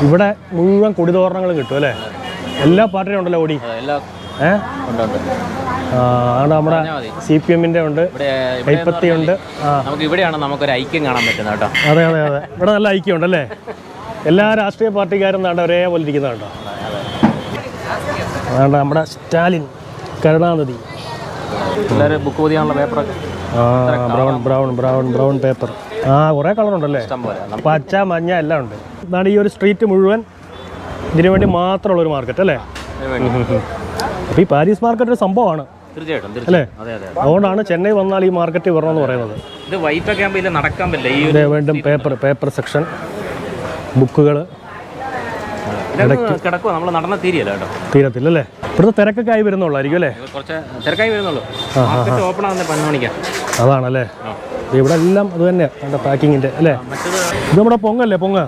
ഇവിടെ മുഴുവൻ കൊടിതോരണങ്ങളും കിട്ടും അല്ലേ? എല്ലാ പാർട്ടിയും ഉണ്ടല്ലോ ഓടി. ആണ് നമ്മുടെ CPM-ന്റെ ഉണ്ട്, കൈപ്പത്തി ഉണ്ട്. നമുക്ക് ഇവിടെയാണ് നമുക്കൊരു ഐക്യം കാണാൻ പറ്റുന്നത് കേട്ടോ. അതെ അതെ അതെ, ഇവിടെ നല്ല ഐക്യം ഉണ്ടല്ലേ? എല്ലാ രാഷ്ട്രീയ പാർട്ടിക്കാരും നാണ്ട ഒരേപോലെ ഇരിക്കുന്നുണ്ടോ? അതാണ്ട് നമ്മുടെ സ്റ്റാലിൻ, കരുണാനിധി, ബുക്ക് പൊതിയാനുള്ള പേപ്പറൊക്കെ ബ്രൗൺ പേപ്പർ. കുറേ കളറുണ്ടല്ലേ? പച്ച, മഞ്ഞ എല്ലാം ഉണ്ട്. ഇതാണ് ഈ ഒരു സ്ട്രീറ്റ് മുഴുവൻ ഇതിനു വേണ്ടി മാത്രമുള്ള ഒരു മാർക്കറ്റ് അല്ലേ? അപ്പോൾ ഈ പാരീസ് മാർക്കറ്റ് ഒരു സംഭവമാണ് അല്ലേ? അതുകൊണ്ടാണ് ചെന്നൈ വന്നാൽ ഈ മാർക്കറ്റ് വരണമെന്ന് പറയുന്നത്. ഇത് വൈറ്റൊക്കെ ആകുമ്പോൾ ഇതിൽ നടക്കാൻ പറ്റില്ല. വീണ്ടും പേപ്പർ സെക്ഷൻ, ബുക്കുകൾ കിടക്കുക. നമ്മൾ നടന്ന തീരത്തില്ലല്ലേ? ഇവിടുത്തെ തിരക്കൊക്കെ ആയി വരുന്നുള്ളായിരിക്കും അല്ലേ? കുറച്ച് തിരക്കായി വരുന്നുള്ളൂ. ഓപ്പൺ ആവുന്ന 11 മണിക്കാണ്. അതാണല്ലേ? ഇവിടെ എല്ലാം അത് തന്നെയാണ് പാക്കിങ്ങിൻ്റെ അല്ലേ? ഇത് നമ്മുടെ പൊങ്ങല്ലേ? പൊങ്ങ